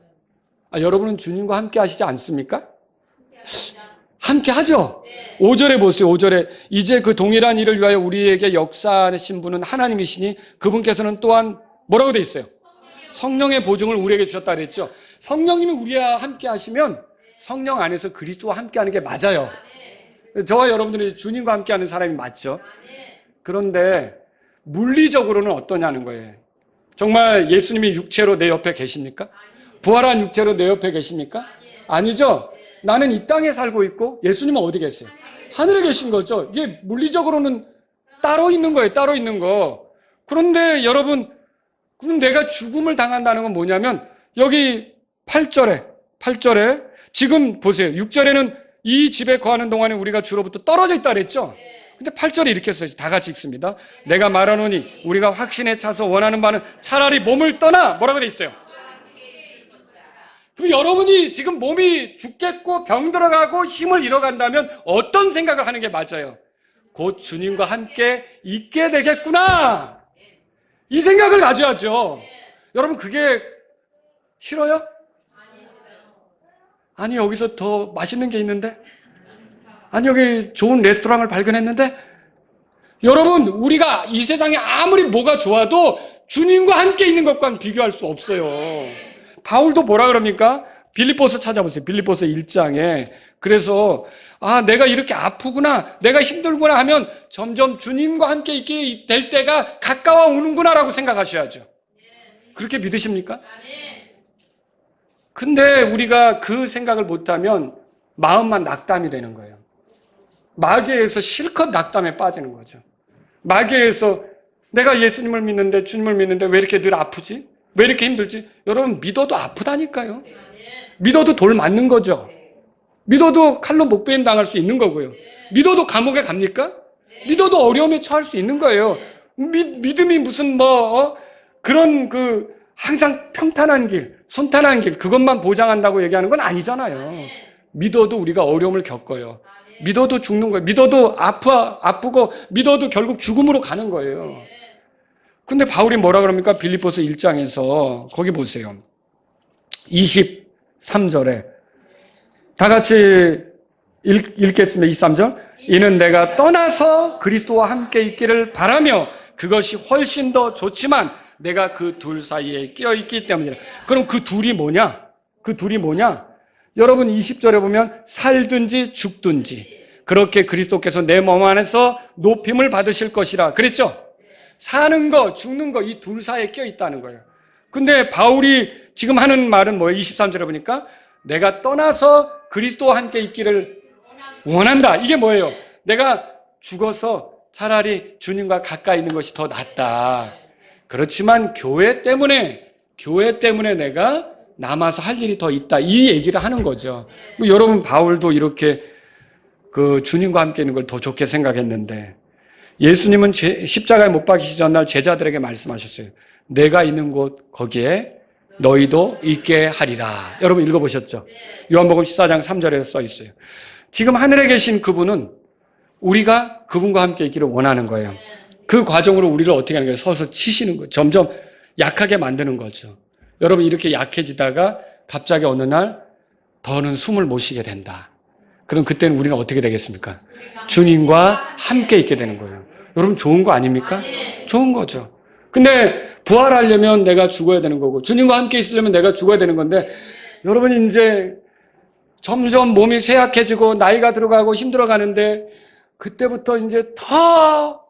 여러분은 주님과 함께 하시지 않습니까? 함께 하죠. 5절에 보세요. 5절에 이제 그 동일한 일을 위하여 우리에게 역사하신 분은 하나님이시니 그분께서는 또한 뭐라고 돼 있어요? 성령의 보증을 우리에게 주셨다 그랬죠. 성령님이 우리와 함께 하시면 성령 안에서 그리스도와 함께 하는 게 맞아요. 저와 여러분들이 주님과 함께 하는 사람이 맞죠. 그런데 물리적으로는 어떠냐는 거예요. 정말 예수님이 육체로 내 옆에 계십니까? 부활한 육체로 내 옆에 계십니까? 아니죠. 나는 이 땅에 살고 있고 예수님은 어디 계세요? 하늘에 계신 거죠. 이게 물리적으로는 따로 있는 거예요. 따로 있는 거. 그런데 여러분, 그럼 내가 죽음을 당한다는 건 뭐냐면 여기 8절에 지금 보세요. 6절에는 이 집에 거하는 동안에 우리가 주로부터 떨어져 있다 그랬죠. 근데 8절에 이렇게 써있어요. 다 같이 읽습니다. 내가 말하노니 우리가 확신에 차서 원하는 바는 차라리 몸을 떠나 뭐라고 돼 있어요? 그럼 여러분이 지금 몸이 죽겠고 병 들어가고 힘을 잃어간다면 어떤 생각을 하는 게 맞아요? 곧 주님과 함께 있게 되겠구나. 이 생각을 가져야죠. 여러분 그게 싫어요? 아니 여기서 더 맛있는 게 있는데? 아니 여기 좋은 레스토랑을 발견했는데? 여러분 우리가 이 세상에 아무리 뭐가 좋아도 주님과 함께 있는 것과는 비교할 수 없어요. 바울도 뭐라 그럽니까? 빌립보서 찾아보세요. 빌립보서 1장에. 그래서 내가 이렇게 아프구나, 내가 힘들구나 하면 점점 주님과 함께 있게 될 때가 가까워 오는구나라고 생각하셔야죠. 그렇게 믿으십니까? 근데 우리가 그 생각을 못하면 마음만 낙담이 되는 거예요. 마귀에서 실컷 낙담에 빠지는 거죠. 마귀에서 내가 예수님을 믿는데 주님을 믿는데 왜 이렇게 늘 아프지? 왜 이렇게 힘들지? 여러분, 믿어도 아프다니까요. 믿어도 돌 맞는 거죠. 믿어도 칼로 목베임 당할 수 있는 거고요. 믿어도 감옥에 갑니까? 믿어도 어려움에 처할 수 있는 거예요. 믿음이 무슨 그런 항상 평탄한 길, 순탄한 길, 그것만 보장한다고 얘기하는 건 아니잖아요. 믿어도 우리가 어려움을 겪어요. 믿어도 죽는 거예요. 믿어도 아프고 믿어도 결국 죽음으로 가는 거예요. 근데 바울이 뭐라 그럽니까? 빌립보서 1장에서 거기 보세요. 23절에 다 같이 읽겠습니다. 23절. 이는 내가 떠나서 그리스도와 함께 있기를 바라며 그것이 훨씬 더 좋지만 내가 그 둘 사이에 끼어 있기 때문이라. 그럼 그 둘이 뭐냐? 그 둘이 뭐냐? 여러분 20절에 보면 살든지 죽든지 그렇게 그리스도께서 내 몸 안에서 높임을 받으실 것이라 그랬죠? 사는 거 죽는 거 이 둘 사이에 끼어 있다는 거예요. 근데 바울이 지금 하는 말은 뭐예요? 23절에 보니까 내가 떠나서 그리스도와 함께 있기를 원한다. 이게 뭐예요? 내가 죽어서 차라리 주님과 가까이 있는 것이 더 낫다. 그렇지만 교회 때문에 내가 남아서 할 일이 더 있다. 이 얘기를 하는 거죠. 여러분 바울도 이렇게 주님과 함께 있는 걸 더 좋게 생각했는데 예수님은 십자가에 못 박히시 전날 제자들에게 말씀하셨어요. 내가 있는 곳 거기에 너희도 있게 하리라. 여러분 읽어보셨죠? 요한복음 14장 3절에 써 있어요. 지금 하늘에 계신 그분은 우리가 그분과 함께 있기를 원하는 거예요. 그 과정으로 우리를 어떻게 하는 거예요? 서서 치시는 거예요. 점점 약하게 만드는 거죠. 여러분 이렇게 약해지다가 갑자기 어느 날 더는 숨을 못 쉬게 된다. 그럼 그때는 우리는 어떻게 되겠습니까? 주님과 함께 있게 되는 거예요. 여러분 좋은 거 아닙니까? 좋은 거죠. 근데 부활하려면 내가 죽어야 되는 거고 주님과 함께 있으려면 내가 죽어야 되는 건데 여러분 이제 점점 몸이 쇠약해지고 나이가 들어가고 힘들어가는데 그때부터 이제 더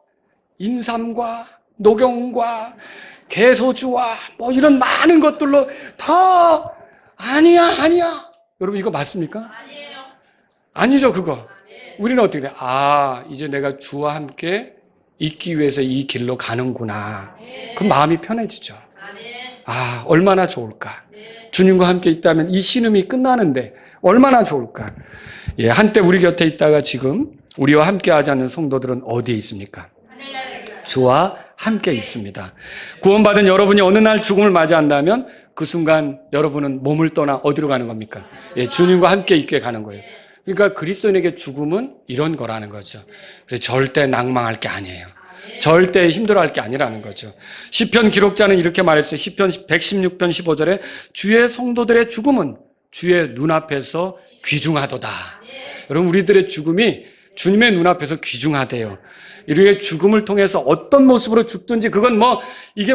인삼과 녹용과 개소주와 이런 많은 것들로 더 아니야. 여러분 이거 맞습니까? 아니에요. 아니죠 그거. 우리는 어떻게 돼? 이제 내가 주와 함께 있기 위해서 이 길로 가는구나. 그 마음이 편해지죠. 얼마나 좋을까. 주님과 함께 있다면 이 신음이 끝나는데 얼마나 좋을까. 한때 우리 곁에 있다가 지금 우리와 함께 하지 않는 성도들은 어디에 있습니까? 주와 함께 있습니다. 구원받은 여러분이 어느 날 죽음을 맞이한다면 그 순간 여러분은 몸을 떠나 어디로 가는 겁니까? 주님과 함께 있게 가는 거예요. 그러니까 그리스도인에게 죽음은 이런 거라는 거죠. 그래서 절대 낭망할 게 아니에요. 절대 힘들어할 게 아니라는 거죠. 시편 기록자는 이렇게 말했어요. 시편 116편 15절에 주의 성도들의 죽음은 주의 눈앞에서 귀중하도다. 여러분 우리들의 죽음이 주님의 눈앞에서 귀중하대요. 이렇게 죽음을 통해서 어떤 모습으로 죽든지 그건 이게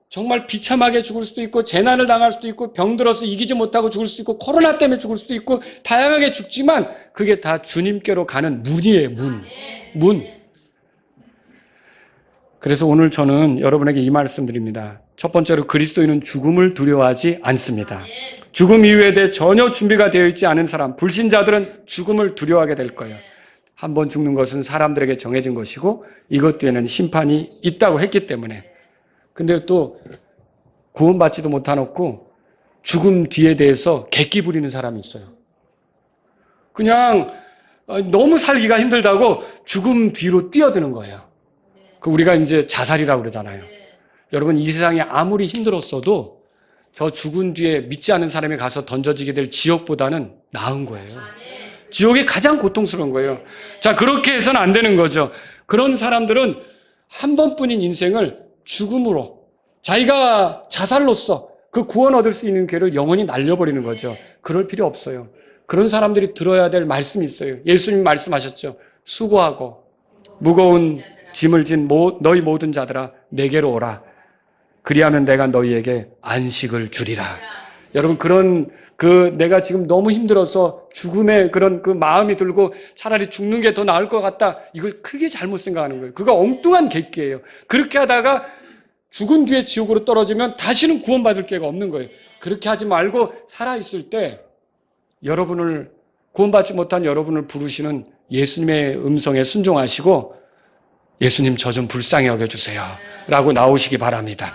정말 비참하게 죽을 수도 있고 재난을 당할 수도 있고 병들어서 이기지 못하고 죽을 수도 있고 코로나 때문에 죽을 수도 있고 다양하게 죽지만 그게 다 주님께로 가는 문이에요. 문. 그래서 오늘 저는 여러분에게 이 말씀 드립니다. 첫 번째로 그리스도인은 죽음을 두려워하지 않습니다. 죽음 이후에 대해 전혀 준비가 되어 있지 않은 사람, 불신자들은 죽음을 두려워하게 될 거예요. 한번 죽는 것은 사람들에게 정해진 것이고 이것 뒤에는 심판이 있다고 했기 때문에. 근데 또 구원받지도 못해놓고 죽음 뒤에 대해서 객기 부리는 사람이 있어요. 그냥 너무 살기가 힘들다고 죽음 뒤로 뛰어드는 거예요. 우리가 이제 자살이라고 그러잖아요. 여러분 이 세상에 아무리 힘들었어도 저 죽은 뒤에 믿지 않은 사람이 가서 던져지게 될 지옥보다는 나은 거예요. 지옥이 가장 고통스러운 거예요. 자, 그렇게 해서는 안 되는 거죠. 그런 사람들은 한 번뿐인 인생을 죽음으로 자기가 자살로서 그 구원 얻을 수 있는 기회를 영원히 날려버리는 거죠. 그럴 필요 없어요. 그런 사람들이 들어야 될 말씀이 있어요. 예수님 말씀하셨죠. 수고하고 무거운 짐을 진 너희 모든 자들아 내게로 오라. 그리하면 내가 너희에게 안식을 주리라. 여러분 내가 지금 너무 힘들어서 죽음의 그런 마음이 들고 차라리 죽는 게 더 나을 것 같다. 이걸 크게 잘못 생각하는 거예요. 그거 엉뚱한 객기예요. 그렇게 하다가 죽은 뒤에 지옥으로 떨어지면 다시는 구원받을 기회가 없는 거예요. 그렇게 하지 말고 살아있을 때 여러분을 구원받지 못한 여러분을 부르시는 예수님의 음성에 순종하시고 예수님 저 좀 불쌍히 여겨주세요 라고 나오시기 바랍니다.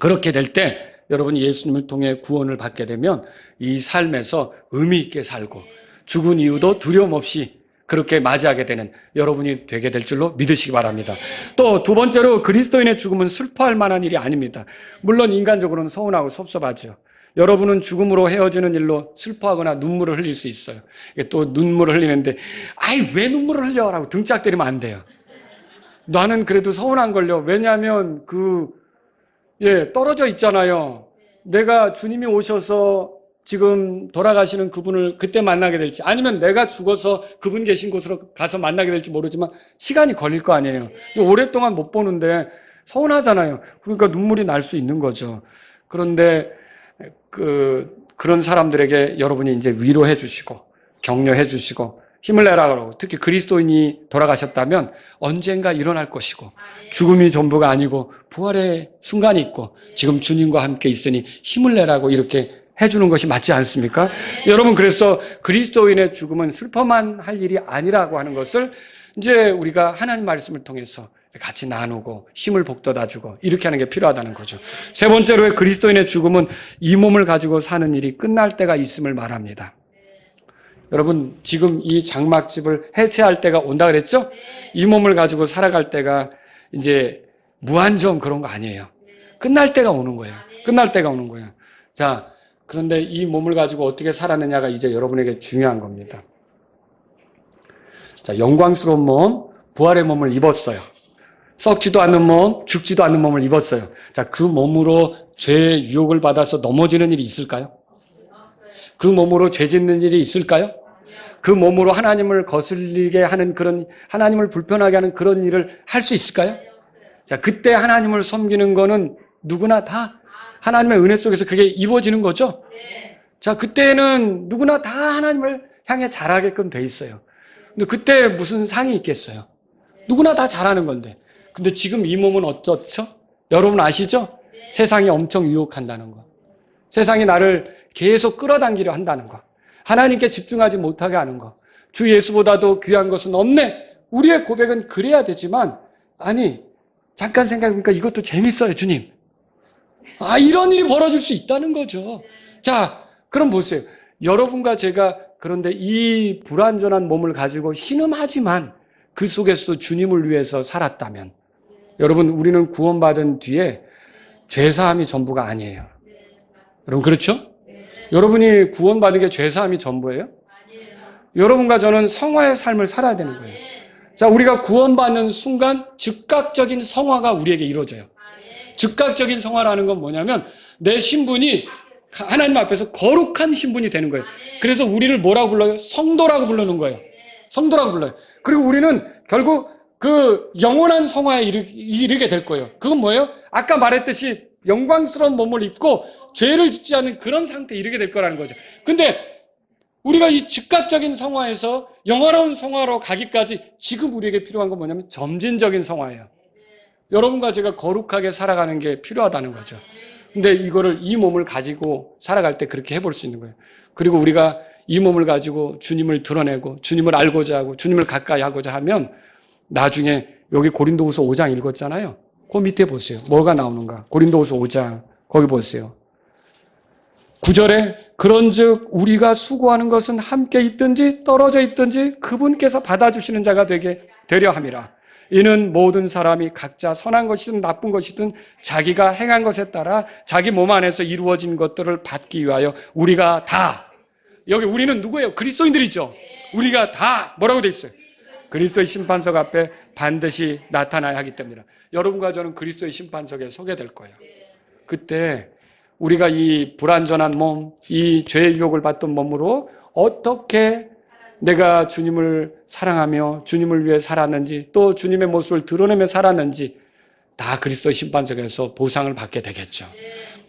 그렇게 될 때 여러분이 예수님을 통해 구원을 받게 되면 이 삶에서 의미 있게 살고 죽은 이유도 두려움 없이 그렇게 맞이하게 되는 여러분이 되게 될 줄로 믿으시기 바랍니다. 또 두 번째로 그리스도인의 죽음은 슬퍼할 만한 일이 아닙니다. 물론 인간적으로는 서운하고 섭섭하죠. 여러분은 죽음으로 헤어지는 일로 슬퍼하거나 눈물을 흘릴 수 있어요. 또 눈물을 흘리는데 아이 왜 눈물을 흘려? 라고 등짝 때리면 안 돼요. 나는 그래도 서운한 걸요. 왜냐하면 떨어져 있잖아요. 내가 주님이 오셔서 지금 돌아가시는 그분을 그때 만나게 될지 아니면 내가 죽어서 그분 계신 곳으로 가서 만나게 될지 모르지만 시간이 걸릴 거 아니에요. 오랫동안 못 보는데 서운하잖아요. 그러니까 눈물이 날 수 있는 거죠. 그런데 그런 사람들에게 여러분이 이제 위로해 주시고 격려해 주시고 힘을 내라 그러고 특히 그리스도인이 돌아가셨다면 언젠가 일어날 것이고 죽음이 전부가 아니고 부활의 순간이 있고 지금 주님과 함께 있으니 힘을 내라고 이렇게 해주는 것이 맞지 않습니까? 여러분 그래서 그리스도인의 죽음은 슬퍼만 할 일이 아니라고 하는 것을 이제 우리가 하나님 말씀을 통해서 같이 나누고 힘을 북돋아주고 이렇게 하는 게 필요하다는 거죠. 세 번째로 그리스도인의 죽음은 이 몸을 가지고 사는 일이 끝날 때가 있음을 말합니다. 여러분 지금 이 장막집을 해체할 때가 온다 그랬죠? 이 몸을 가지고 살아갈 때가 이제 무한정 그런 거 아니에요. 끝날 때가 오는 거예요. 끝날 때가 오는 거예요. 자, 그런데 이 몸을 가지고 어떻게 살았느냐가 이제 여러분에게 중요한 겁니다. 자, 영광스러운 몸, 부활의 몸을 입었어요. 썩지도 않는 몸, 죽지도 않는 몸을 입었어요. 자, 그 몸으로 죄의 유혹을 받아서 넘어지는 일이 있을까요? 그 몸으로 죄 짓는 일이 있을까요? 그 몸으로 하나님을 거슬리게 하는 그런, 하나님을 불편하게 하는 그런 일을 할 수 있을까요? 자, 그때 하나님을 섬기는 거는 누구나 다 하나님의 은혜 속에서 그게 입어지는 거죠? 자, 그때는 누구나 다 하나님을 향해 잘하게끔 돼 있어요. 근데 그때 무슨 상이 있겠어요? 누구나 다 잘하는 건데. 근데 지금 이 몸은 어떻죠? 여러분 아시죠? 세상이 엄청 유혹한다는 거. 세상이 나를 계속 끌어당기려 한다는 거. 하나님께 집중하지 못하게 하는 거. 주 예수보다도 귀한 것은 없네. 우리의 고백은 그래야 되지만 아니 잠깐 생각해보니까 이것도 재밌어요 주님. 이런 일이 벌어질 수 있다는 거죠. 자, 그럼 보세요. 여러분과 제가 그런데 이 불완전한 몸을 가지고 신음하지만 그 속에서도 주님을 위해서 살았다면 여러분 우리는 구원받은 뒤에 죄사함이 전부가 아니에요. 여러분 그렇죠? 여러분이 구원받은 게 죄사함이 전부예요? 여러분과 저는 성화의 삶을 살아야 되는 거예요. 자, 우리가 구원받는 순간 즉각적인 성화가 우리에게 이루어져요. 즉각적인 성화라는 건 뭐냐면 내 신분이 하나님 앞에서 거룩한 신분이 되는 거예요. 그래서 우리를 뭐라고 불러요? 성도라고 부르는 거예요. 성도라고 불러요. 그리고 우리는 결국 그 영원한 성화에 이르게 될 거예요. 그건 뭐예요? 아까 말했듯이 영광스러운 몸을 입고 죄를 짓지 않는 그런 상태에 이르게 될 거라는 거죠. 근데 우리가 이 즉각적인 성화에서 영원한 성화로 가기까지 지금 우리에게 필요한 건 뭐냐면 점진적인 성화예요. 여러분과 제가 거룩하게 살아가는 게 필요하다는 거죠. 근데 이거를 이 몸을 가지고 살아갈 때 그렇게 해볼 수 있는 거예요. 그리고 우리가 이 몸을 가지고 주님을 드러내고 주님을 알고자 하고 주님을 가까이 하고자 하면 나중에 여기 고린도후서 5장 읽었잖아요. 그 밑에 보세요. 뭐가 나오는가? 고린도후서 5장 거기 보세요. 9절에 그런즉 우리가 수고하는 것은 함께 있든지 떨어져 있든지 그분께서 받아주시는 자가 되려 함이라. 이는 모든 사람이 각자 선한 것이든 나쁜 것이든 자기가 행한 것에 따라 자기 몸 안에서 이루어진 것들을 받기 위하여 우리가 다, 여기 우리는 누구예요? 그리스도인들이죠. 우리가 다 뭐라고 돼 있어요? 그리스도의 심판석 앞에 반드시 나타나야 하기 때문이라. 여러분과 저는 그리스도의 심판석에 서게 될 거예요. 그때 우리가 이 불완전한 몸, 이 죄의 유혹을 받던 몸으로 어떻게 내가 주님을 사랑하며 주님을 위해 살았는지 또 주님의 모습을 드러내며 살았는지 다 그리스도의 심판석에서 보상을 받게 되겠죠.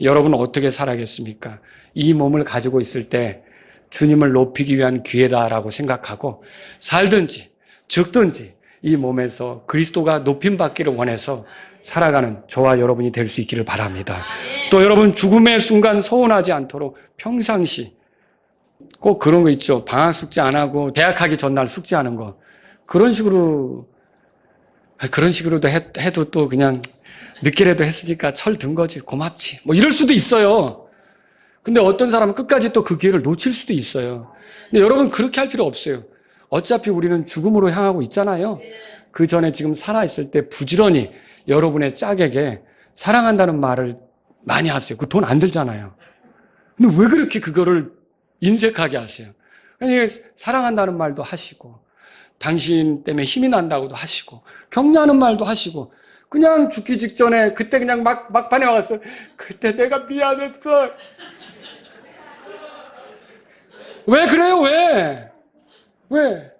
여러분은 어떻게 살아겠습니까? 이 몸을 가지고 있을 때 주님을 높이기 위한 기회다라고 생각하고 살든지 죽든지 이 몸에서 그리스도가 높임받기를 원해서 살아가는 저와 여러분이 될 수 있기를 바랍니다. 또 여러분 죽음의 순간 서운하지 않도록 평상시 꼭 그런 거 있죠. 방학 숙제 안 하고 대학 하기 전날 숙제하는 거. 그런 식으로도 해도 또 그냥 늦게라도 했으니까 철 든 거지. 고맙지. 뭐 이럴 수도 있어요. 근데 어떤 사람은 끝까지 또 그 기회를 놓칠 수도 있어요. 근데 여러분 그렇게 할 필요 없어요. 어차피 우리는 죽음으로 향하고 있잖아요. 그 전에 지금 살아있을 때 부지런히 여러분의 짝에게 사랑한다는 말을 많이 하세요. 그 돈 안 들잖아요. 근데 왜 그렇게 그거를 인색하게 하세요? 아니, 사랑한다는 말도 하시고, 당신 때문에 힘이 난다고도 하시고, 격려하는 말도 하시고, 그냥 죽기 직전에 그때 그냥 막판에 와서 그때 내가 미안했어. 왜 그래요? 왜?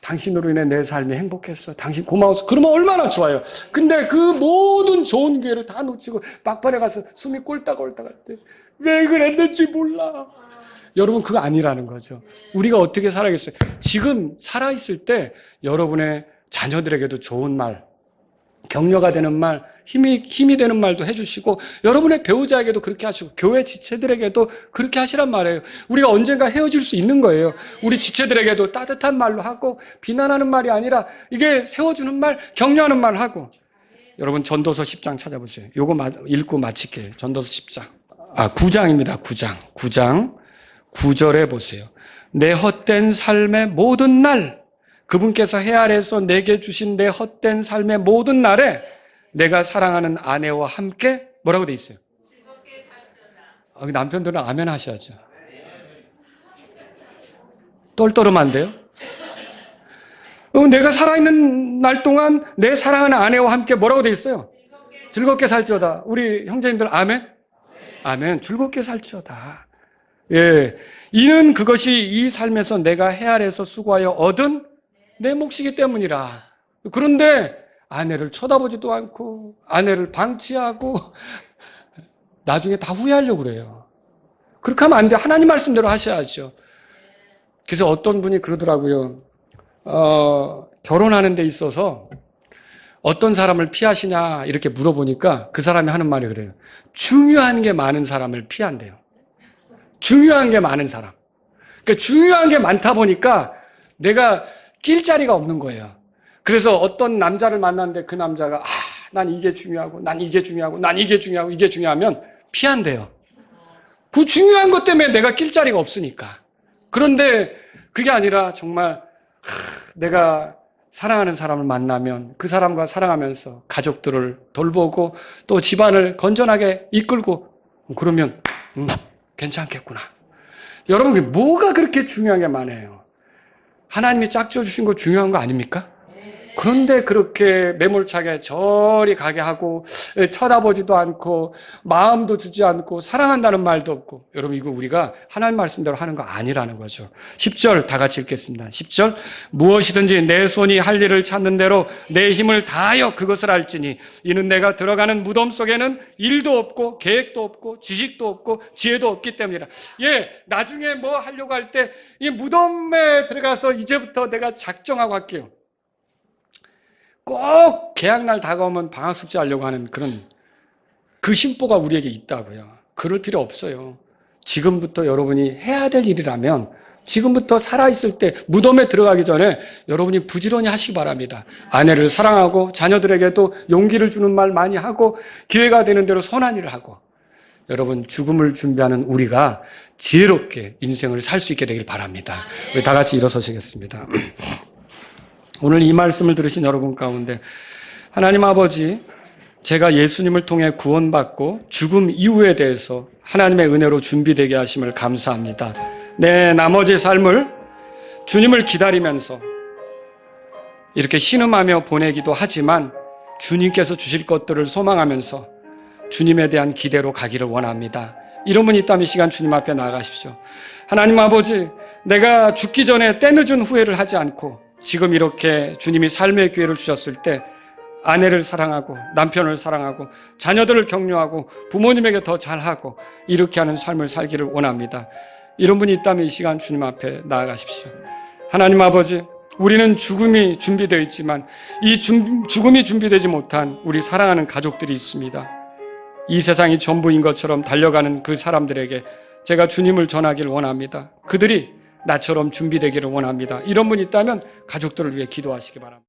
당신으로 인해 내 삶이 행복했어. 당신 고마워서. 그러면 얼마나 좋아요. 근데 그 모든 좋은 기회를 다 놓치고 막판에 가서 숨이 꼴딱꼴딱 할 때 왜 그랬는지 몰라. 여러분 그거 아니라는 거죠. 우리가 어떻게 살아야겠어요? 지금 살아있을 때 여러분의 자녀들에게도 좋은 말, 격려가 되는 말, 힘이 되는 말도 해주시고 여러분의 배우자에게도 그렇게 하시고 교회 지체들에게도 그렇게 하시란 말이에요. 우리가 언젠가 헤어질 수 있는 거예요. 우리 지체들에게도 따뜻한 말로 하고 비난하는 말이 아니라 이게 세워주는 말, 격려하는 말 하고. 여러분 전도서 10장 찾아보세요. 요거 읽고 마칠게요. 전도서 10장. 9장입니다. 9장 9절에 보세요. 내 헛된 삶의 모든 날, 그분께서 해 아래에서 내게 주신 내 헛된 삶의 모든 날에 내가 사랑하는 아내와 함께 뭐라고 돼 있어요? 남편들은 아멘 하셔야죠. 똘똘하면 돼요? 내가 살아있는 날 동안 내 사랑하는 아내와 함께 뭐라고 돼 있어요? 즐겁게 살지어다. 우리 형제님들 아멘? 아멘. 즐겁게 살지어다. 예, 이는 그것이 이 삶에서 내가 해 아래에서 수고하여 얻은 내 몫이기 때문이라. 그런데 아내를 쳐다보지도 않고 아내를 방치하고 나중에 다 후회하려고 그래요. 그렇게 하면 안 돼요. 하나님 말씀대로 하셔야죠. 그래서 어떤 분이 그러더라고요. 결혼하는 데 있어서 어떤 사람을 피하시냐 이렇게 물어보니까 그 사람이 하는 말이 그래요. 중요한 게 많은 사람을 피한대요. 중요한 게 많은 사람. 그러니까 중요한 게 많다 보니까 내가 낄 자리가 없는 거예요. 그래서 어떤 남자를 만났는데 그 남자가 난 이게 중요하고 난 이게 중요하고 난 이게 중요하고 이게 중요하면 피한대요. 그 중요한 것 때문에 내가 낄 자리가 없으니까. 그런데 그게 아니라 정말 내가 사랑하는 사람을 만나면 그 사람과 사랑하면서 가족들을 돌보고 또 집안을 건전하게 이끌고 그러면 괜찮겠구나. 여러분 그게 뭐가 그렇게 중요한 게 많아요. 하나님이 짝지어 주신 거 중요한 거 아닙니까? 그런데 그렇게 매몰차게 저리 가게 하고 쳐다보지도 않고 마음도 주지 않고 사랑한다는 말도 없고 여러분 이거 우리가 하나님 말씀대로 하는 거 아니라는 거죠. 10절 다 같이 읽겠습니다. 10절 무엇이든지 내 손이 할 일을 찾는 대로 내 힘을 다하여 그것을 할지니 이는 내가 들어가는 무덤 속에는 일도 없고 계획도 없고 지식도 없고 지혜도 없기 때문이라. 나중에 뭐 하려고 할 때 이 무덤에 들어가서 이제부터 내가 작정하고 할게요. 꼭 개학날 다가오면 방학숙제 하려고 하는 그런 그 심보가 우리에게 있다고요. 그럴 필요 없어요. 지금부터 여러분이 해야 될 일이라면 지금부터 살아있을 때 무덤에 들어가기 전에 여러분이 부지런히 하시기 바랍니다. 아내를 사랑하고 자녀들에게도 용기를 주는 말 많이 하고 기회가 되는 대로 선한 일을 하고 여러분 죽음을 준비하는 우리가 지혜롭게 인생을 살 수 있게 되길 바랍니다. 우리 다 같이 일어서시겠습니다. 오늘 이 말씀을 들으신 여러분 가운데 하나님 아버지 제가 예수님을 통해 구원받고 죽음 이후에 대해서 하나님의 은혜로 준비되게 하심을 감사합니다. 내 나머지 삶을 주님을 기다리면서 이렇게 신음하며 보내기도 하지만 주님께서 주실 것들을 소망하면서 주님에 대한 기대로 가기를 원합니다. 이런 분이 있다면 이 시간 주님 앞에 나아가십시오. 하나님 아버지 내가 죽기 전에 때늦은 후회를 하지 않고 지금 이렇게 주님이 삶의 기회를 주셨을 때 아내를 사랑하고 남편을 사랑하고 자녀들을 격려하고 부모님에게 더 잘하고 이렇게 하는 삶을 살기를 원합니다. 이런 분이 있다면 이 시간 주님 앞에 나아가십시오. 하나님 아버지 우리는 죽음이 준비되어 있지만 이 죽음이 준비되지 못한 우리 사랑하는 가족들이 있습니다. 이 세상이 전부인 것처럼 달려가는 그 사람들에게 제가 주님을 전하기를 원합니다. 그들이 나처럼 준비되기를 원합니다. 이런 분 있다면 가족들을 위해 기도하시기 바랍니다.